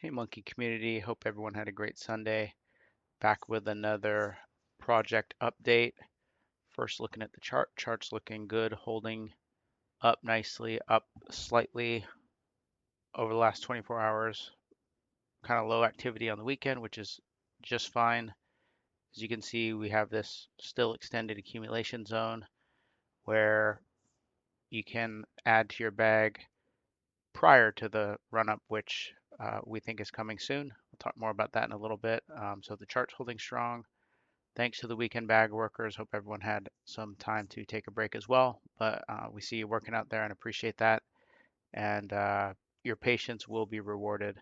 Hey, Monkey community. Hope everyone had a great Sunday. Back with another project update. First, looking at the chart. Chart's looking good, holding up nicely, up slightly over the last 24 hours. Kind of low activity on the weekend, which is just fine. As you can see, we have this still extended accumulation zone where you can add to your bag prior to the run up, which we think is coming soon. We'll talk more about that in a little bit. So the chart's holding strong. Thanks to the weekend bag workers. Hope everyone had some time to take a break as well. But we see you working out there and appreciate that. And your patience will be rewarded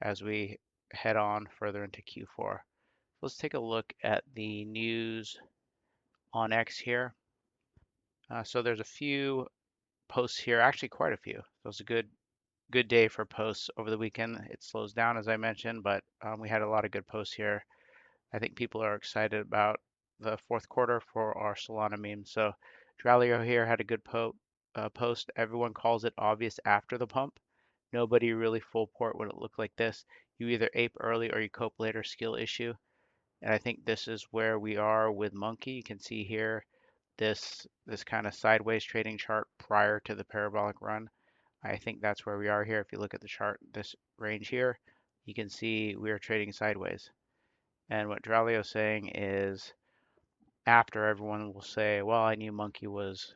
as we head on further into Q4. Let's take a look at the news on X here. So there's a few posts here, actually quite a few. So it was a good day for posts over the weekend. It slows down as I mentioned, but we had a lot of good posts here. I think people are excited about the fourth quarter for our Solana meme. So Dralio here had a good post. Everyone calls it obvious after the pump. Nobody really full port when it looked like this. You either ape early or you cope later skill issue. And I think this is where we are with Monkey. You can see here this kind of sideways trading chart prior to the parabolic run. I think that's where we are here. If you look at the chart, this range here, you can see we are trading sideways. And what Dralio's saying is after everyone will say, well, I knew Monkey was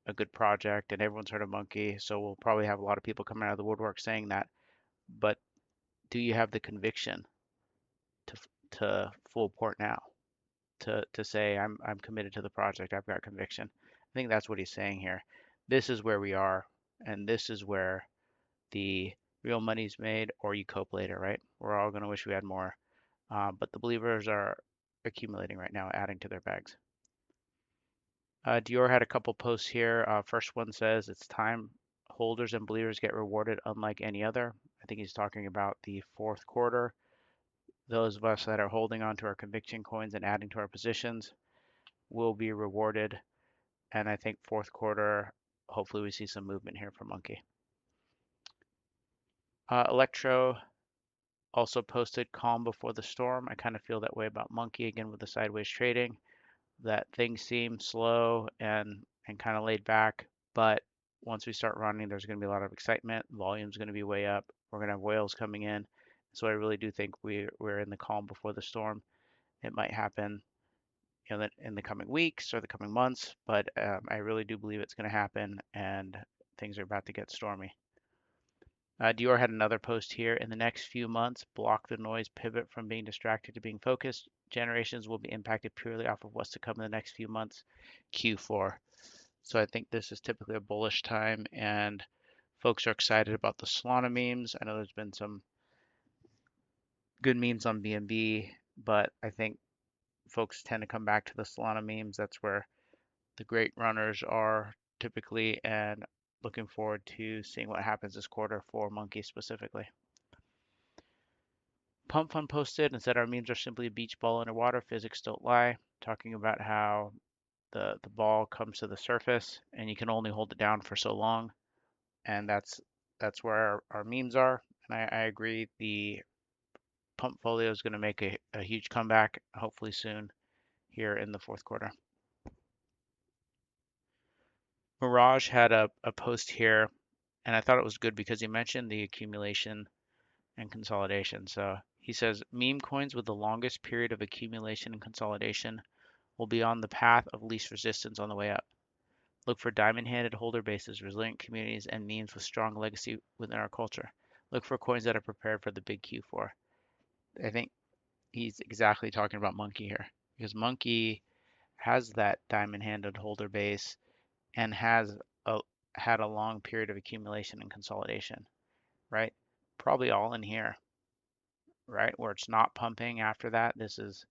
a good project and everyone's heard of Monkey, so we'll probably have a lot of people coming out of the woodwork saying that. But do you have the conviction to to full port now? To say I'm committed to the project, I've got conviction. I think that's what he's saying here. This is where we are, and this is where the real money's made, or you cope later, right? We're all going to wish we had more. But the believers are accumulating right now, adding to their bags. Dior had a couple posts here. First one says it's time holders and believers get rewarded unlike any other. I think he's talking about the fourth quarter. Those of us that are holding on to our conviction coins and adding to our positions will be rewarded. And I think fourth quarter, hopefully we see some movement here for Monkey. Electro also posted calm before the storm. I kind of feel that way about Monkey again with the sideways trading, that things seem slow and kind of laid back, but once we start running, there's going to be a lot of excitement. Volume's going to be way up. We're going to have whales coming in. So I really do think we're in the calm before the storm. It might happen, in the coming weeks or the coming months, but I really do believe it's going to happen, and things are about to get stormy. Dior had another post here. In the next few months, block the noise, pivot from being distracted to being focused. Generations will be impacted purely off of what's to come in the next few months, Q4. So I think this is typically a bullish time, and folks are excited about the Solana memes. I know there's been some good memes on BNB, but I think folks tend to come back to the Solana memes. That's where the great runners are typically, and looking forward to seeing what happens this quarter for Monkey specifically. Pump Fun posted and said our memes are simply a beach ball underwater. Physics don't lie. Talking about how the ball comes to the surface and you can only hold it down for so long, and that's where our memes are. And I agree. The pump folio is going to make a huge comeback, hopefully soon here in the fourth quarter. Mirage had a post here, and I thought it was good because he mentioned the accumulation and consolidation. So he says meme coins with the longest period of accumulation and consolidation will be on the path of least resistance on the way up. Look for diamond-handed holder bases, resilient communities, and memes with strong legacy within our culture. Look for coins that are prepared for the big Q4. I think he's exactly talking about Monkey here because Monkey has that diamond-handed holder base and has a, had a long period of accumulation and consolidation, right? Probably all in here, right? Where it's not pumping after that. This is,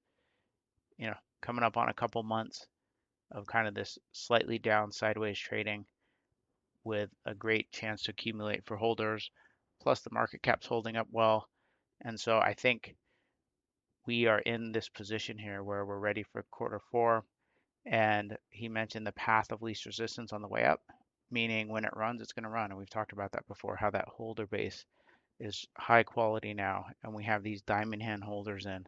coming up on a couple months of kind of this slightly down sideways trading with a great chance to accumulate for holders. Plus the market cap's holding up well. And so I think we are in this position here where we're ready for quarter four. And he mentioned the path of least resistance on the way up, meaning when it runs, it's going to run. And we've talked about that before, how that holder base is high quality now, and we have these diamond hand holders in,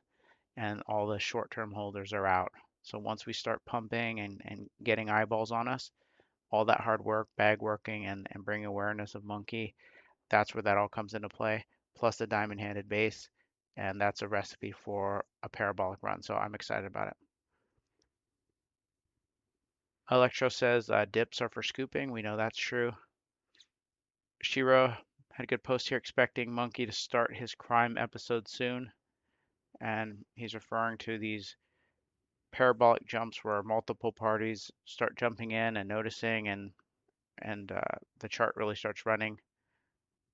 and all the short-term holders are out. So once we start pumping and getting eyeballs on us, all that hard work, bag working, and bringing awareness of monkey, that's where that all comes into play, plus the diamond-handed base, and that's a recipe for a parabolic run. So I'm excited about it. Electro says dips are for scooping. We know that's true. Shiro had a good post here expecting Monkey to start his crime episode soon. And he's referring to these parabolic jumps where multiple parties start jumping in and noticing, and the chart really starts running.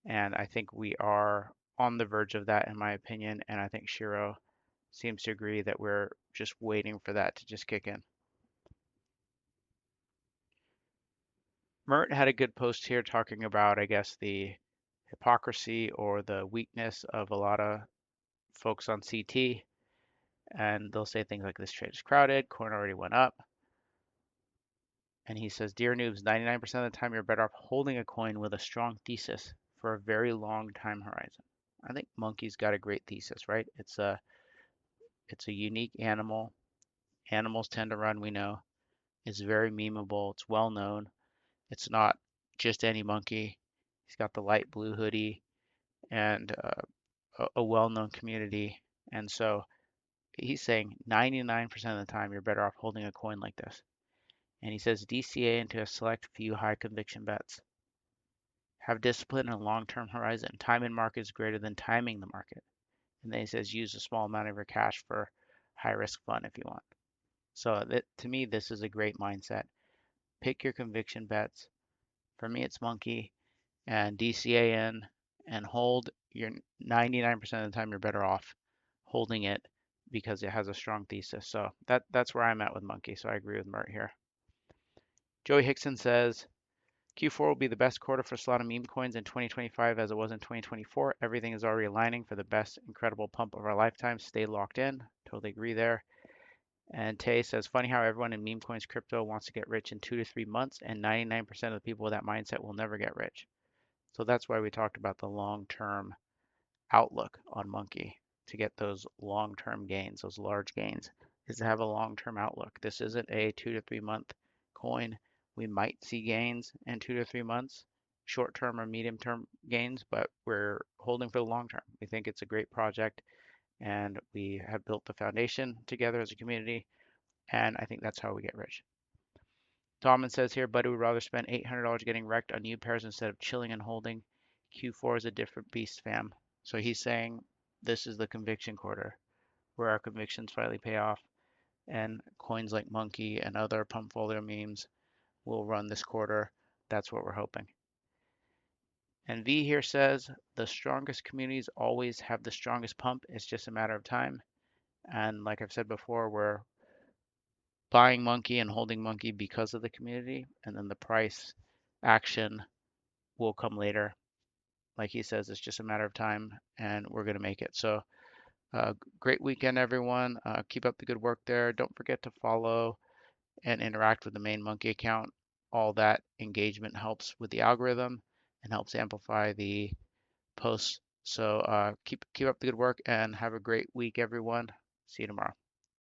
And I think we are on the verge of that, in my opinion. And I think Shiro seems to agree that we're just waiting for that to just kick in. Mert had a good post here talking about, I guess, the hypocrisy or the weakness of a lot of folks on CT. And they'll say things like this trade is crowded, coin already went up. And he says, Dear noobs, 99% of the time you're better off holding a coin with a strong thesis for a very long time horizon. I think Monkey's got a great thesis, right? It's a unique animal. Animals tend to run, we know. It's very memeable. It's well known. It's not just any monkey. He's got the light blue hoodie and a well-known community. And so he's saying 99% of the time you're better off holding a coin like this. And he says DCA into a select few high conviction bets. Have discipline and a long-term horizon. Time in market is greater than timing the market. And then he says use a small amount of your cash for high risk fun if you want. So that, to me, this is a great mindset. Pick your conviction bets. For me, it's monkey and DCA in and hold. You're 99% of the time you're better off holding it because it has a strong thesis. So that's where I'm at with monkey. So I agree with Mert here. Joey Hickson says Q4 will be the best quarter for Solana meme coins in 2025 as it was in 2024. Everything is already aligning for the best incredible pump of our lifetime. Stay locked in. Totally agree there. And Tay says, funny how everyone in meme coins crypto wants to get rich in 2 to 3 months, and 99% of the people with that mindset will never get rich. So that's why we talked about the long-term outlook on Monkey to get those long-term gains, those large gains, is to have a long-term outlook. This isn't a 2 to 3 month coin. We might see gains in 2 to 3 months, short-term or medium-term gains, but we're holding for the long term. We think it's a great project, and we have built the foundation together as a community, and I think that's how we get rich. Tommen says here, Buddy would rather spend $800 getting wrecked on new pairs instead of chilling and holding. Q4 is a different beast, fam. So he's saying this is the conviction quarter where our convictions finally pay off, and coins like Monkey and other Pumpfolio memes will run this quarter. That's what we're hoping. And V here says the strongest communities always have the strongest pump. It's just a matter of time. And like I've said before, we're buying Monkey and holding Monkey because of the community, and then the price action will come later. Like he says, it's just a matter of time, and we're going to make it. So, great weekend, everyone. Keep up the good work there. Don't forget to follow and interact with the main Monkey account. All that engagement helps with the algorithm and helps amplify the posts. So, keep up the good work and have a great week, everyone. See you tomorrow.